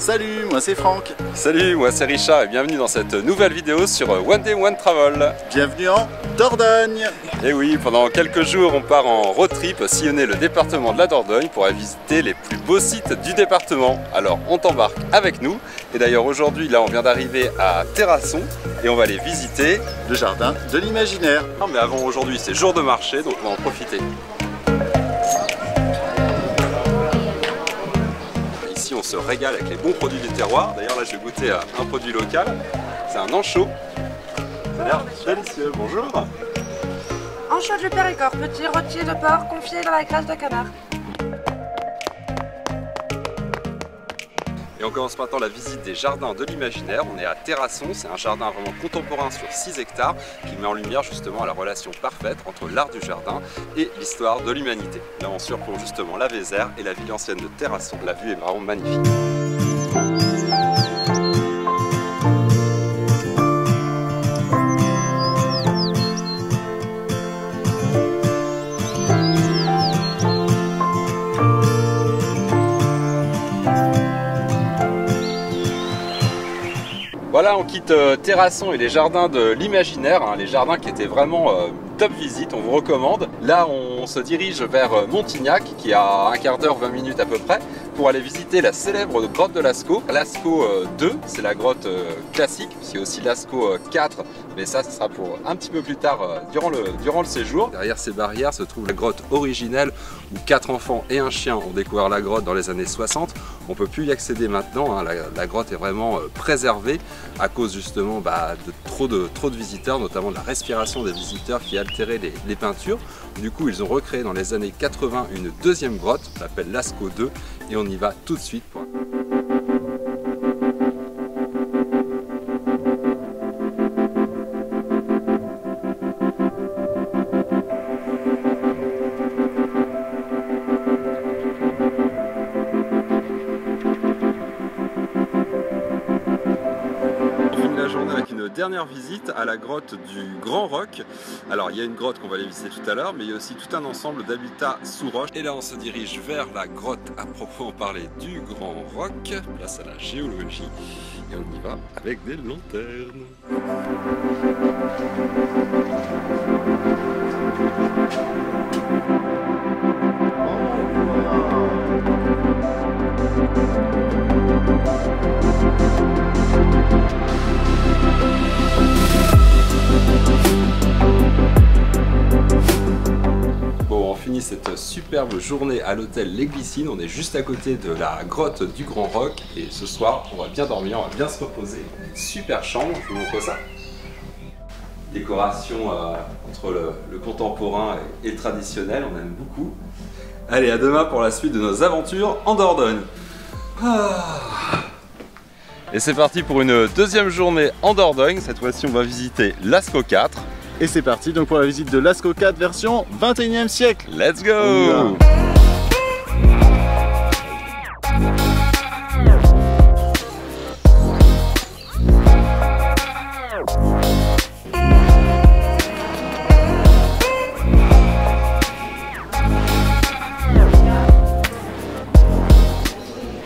Salut, moi c'est Franck. Salut, moi c'est Richard et bienvenue dans cette nouvelle vidéo sur One Day One Travel. Bienvenue en Dordogne. Et oui, pendant quelques jours on part en road trip sillonner le département de la Dordogne pour aller visiter les plus beaux sites du département. Alors on t'embarque avec nous et d'ailleurs aujourd'hui là on vient d'arriver à Terrasson et on va aller visiter le jardin de l'imaginaire. Non mais avant aujourd'hui c'est jour de marché donc on va en profiter. Ici on se régale avec les bons produits du terroir. D'ailleurs là je vais goûter à un produit local, c'est un anchois. Ça a l'air délicieux, bonjour. Anchois du Périgord, petit rôti de porc confié dans la graisse de canard. Et on commence maintenant la visite des jardins de l'imaginaire. On est à Terrasson, c'est un jardin vraiment contemporain sur 6 hectares qui met en lumière justement la relation parfaite entre l'art du jardin et l'histoire de l'humanité. Là on surplombe justement la Vézère et la ville ancienne de Terrasson. La vue est vraiment magnifique. Voilà, on quitte Terrasson et les jardins de l'imaginaire, hein, les jardins qui étaient vraiment top visite, on vous recommande. Là, on se dirige vers Montignac, qui est à un quart d'heure, 20 minutes à peu près, pour aller visiter la célèbre grotte de Lascaux. Lascaux 2, c'est la grotte classique, puisqu'il y a aussi Lascaux 4, mais ça, ce sera pour un petit peu plus tard durant le séjour. Derrière ces barrières se trouve la grotte originelle, où 4 enfants et un chien ont découvert la grotte dans les années 60. On ne peut plus y accéder maintenant, hein. La grotte est vraiment préservée à cause justement de trop de visiteurs, notamment de la respiration des visiteurs qui altérait les peintures. Du coup, ils ont recréé dans les années 80 une deuxième grotte, on l'appelle Lascaux 2, et on y va tout de suite. Dernière visite à la grotte du Grand Roc. Alors il y a une grotte qu'on va aller visiter tout à l'heure, mais il y a aussi tout un ensemble d'habitats sous roche. Et là on se dirige vers la grotte à proprement parler du Grand Roc, place à la géologie, et on y va avec des lanternes. Bon, on finit cette superbe journée à l'hôtel Les Glycines. On est juste à côté de la grotte du Grand Roc et ce soir on va bien dormir, on va bien se reposer. Une super chambre, je vous montre ça. Décoration entre le contemporain et le traditionnel, on aime beaucoup. Allez, à demain pour la suite de nos aventures en Dordogne. Et c'est parti pour une deuxième journée en Dordogne. Cette fois-ci on va visiter Lascaux 4. Et c'est parti donc pour la visite de Lascaux 4 version 21e siècle. Let's go!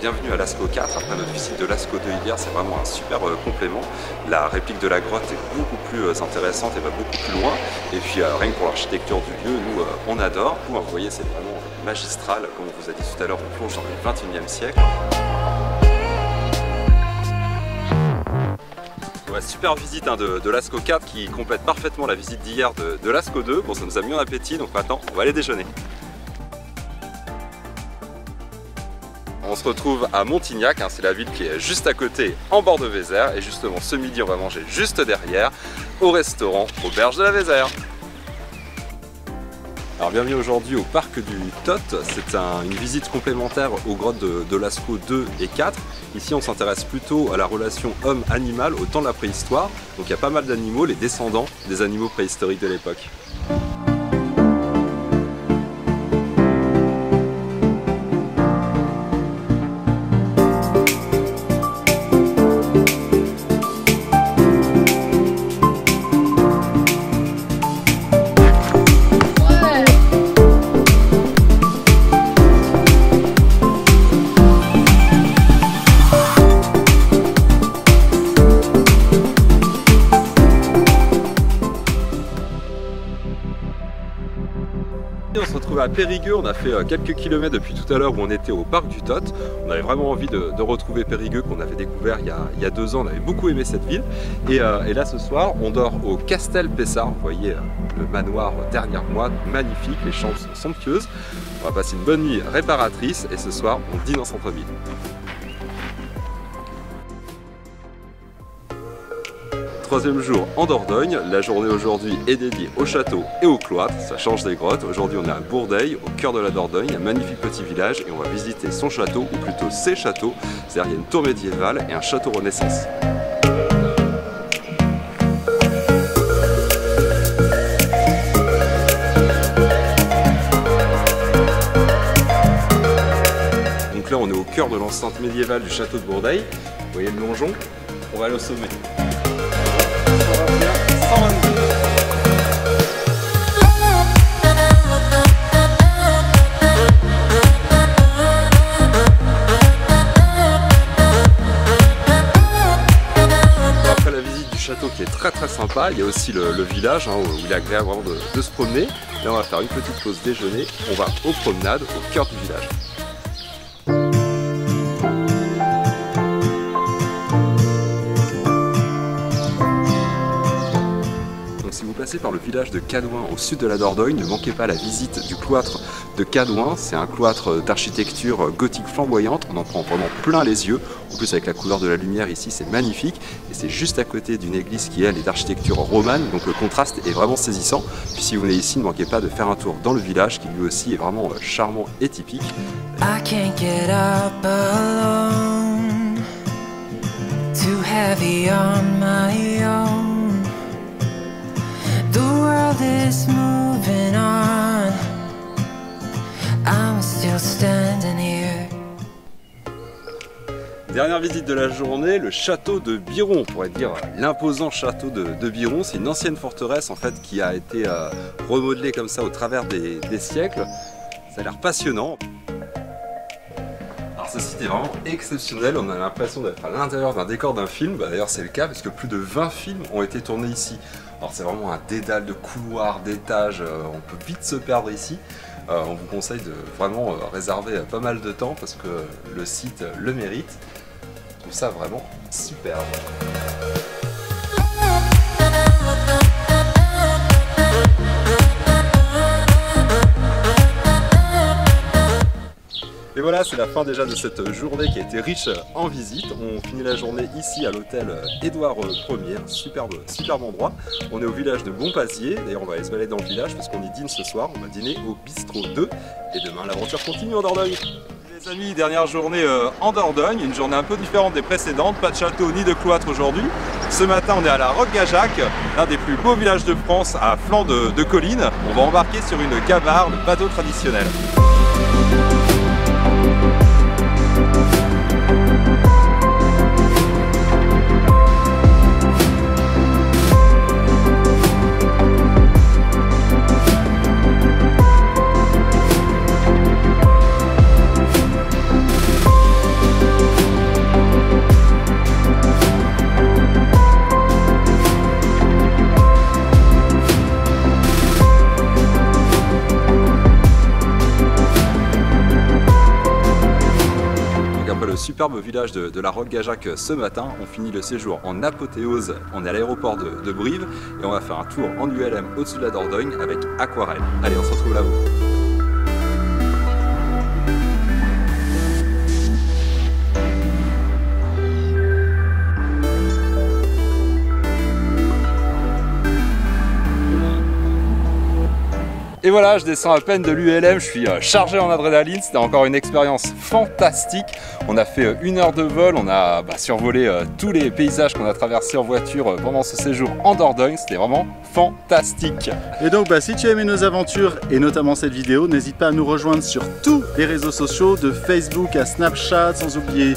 Bienvenue à Lascaux 4, après notre visite de Lascaux 2 hier, c'est vraiment un super complément. La réplique de la grotte est beaucoup plus intéressante et va beaucoup plus loin. Et puis rien que pour l'architecture du lieu, nous on adore. Vous voyez, c'est vraiment magistral, comme on vous a dit tout à l'heure, on plonge dans le 21e siècle. Ouais, super visite de Lascaux 4 qui complète parfaitement la visite d'hier de Lascaux 2. Bon, ça nous a mis en appétit, donc maintenant on va aller déjeuner. On se retrouve à Montignac, hein, c'est la ville qui est juste à côté en bord de Vézère. Et justement ce midi on va manger juste derrière au restaurant Auberge de la Vézère. Alors bienvenue aujourd'hui au parc du Tot, c'est une visite complémentaire aux grottes de Lascaux 2 et 4. Ici on s'intéresse plutôt à la relation homme-animal au temps de la préhistoire. Donc il y a pas mal d'animaux, les descendants des animaux préhistoriques de l'époque. Périgueux, on a fait quelques kilomètres depuis tout à l'heure où on était au parc du Tot. On avait vraiment envie de retrouver Périgueux qu'on avait découvert il y a 2 ans, on avait beaucoup aimé cette ville. Et là ce soir, on dort au Castel Pessard, vous voyez le manoir derrière moi, magnifique, les chambres sont somptueuses. On va passer une bonne nuit réparatrice et ce soir, on dîne en centre-ville. Troisième jour en Dordogne, la journée aujourd'hui est dédiée au château et au cloître, ça change des grottes. Aujourd'hui on est à Bourdeil, au cœur de la Dordogne, un magnifique petit village et on va visiter son château, ou plutôt ses châteaux, c'est-à-dire il y a une tour médiévale et un château Renaissance. Donc là on est au cœur de l'enceinte médiévale du château de Bourdeil, vous voyez le donjon, on va aller au sommet. Après la visite du château qui est très sympa, il y a aussi le village où il est agréable vraiment de se promener. Là on va faire une petite pause déjeuner, on va aux promenades au cœur du village. Si vous passez par le village de Cadouin au sud de la Dordogne, ne manquez pas la visite du cloître de Cadouin. C'est un cloître d'architecture gothique flamboyante, on en prend vraiment plein les yeux. En plus avec la couleur de la lumière ici, c'est magnifique. Et c'est juste à côté d'une église qui elle est d'architecture romane, donc le contraste est vraiment saisissant. Puis si vous venez ici, ne manquez pas de faire un tour dans le village qui lui aussi est vraiment charmant et typique. I can't get up alone, too heavy on my own. The world is moving on, I'm still standing here. Dernière visite de la journée, le château de Biron, on pourrait dire l'imposant château de Biron. C'est une ancienne forteresse en fait qui a été remodelée comme ça au travers des siècles. Ça a l'air passionnant. Alors ce site est vraiment exceptionnel, on a l'impression d'être à l'intérieur d'un décor d'un film. D'ailleurs c'est le cas parce que plus de 20 films ont été tournés ici. Alors c'est vraiment un dédale de couloirs, d'étages, on peut vite se perdre ici. On vous conseille de vraiment réserver pas mal de temps parce que le site le mérite. Je trouve ça vraiment superbe. Et voilà, c'est la fin déjà de cette journée qui a été riche en visites. On finit la journée ici à l'hôtel Édouard Ier, un superbe endroit. On est au village de Bompazier, d'ailleurs on va aller se balader dans le village parce qu'on y dîne ce soir. On va dîner au bistrot 2 et demain l'aventure continue en Dordogne. Les amis, dernière journée en Dordogne, une journée un peu différente des précédentes, pas de château ni de cloître aujourd'hui. Ce matin on est à la Roque-Gajac, l'un des plus beaux villages de France à flanc de collines. On va embarquer sur une gavarre, le bateau traditionnel. Le superbe village de la Roque-Gajac ce matin, on finit le séjour en apothéose, on est à l'aéroport de Brive et on va faire un tour en ULM au-dessus de la Dordogne avec Aquarelle. Allez, on se retrouve là-haut. Et voilà, je descends à peine de l'ULM, je suis chargé en adrénaline, c'était encore une expérience fantastique. On a fait 1 heure de vol, on a survolé tous les paysages qu'on a traversés en voiture pendant ce séjour en Dordogne, c'était vraiment fantastique. Et donc si tu as aimé nos aventures et notamment cette vidéo, n'hésite pas à nous rejoindre sur tous les réseaux sociaux, de Facebook à Snapchat, sans oublier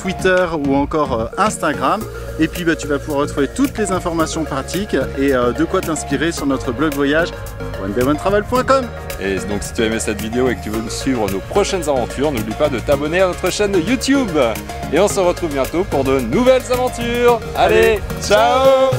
Twitter ou encore Instagram. Et puis tu vas pouvoir retrouver toutes les informations pratiques et de quoi t'inspirer sur notre blog voyage onedayonetravel.com. Et donc si tu as aimé cette vidéo et que tu veux nous suivre nos prochaines aventures, n'oublie pas de t'abonner à notre chaîne YouTube. Et on se retrouve bientôt pour de nouvelles aventures. Allez, ciao!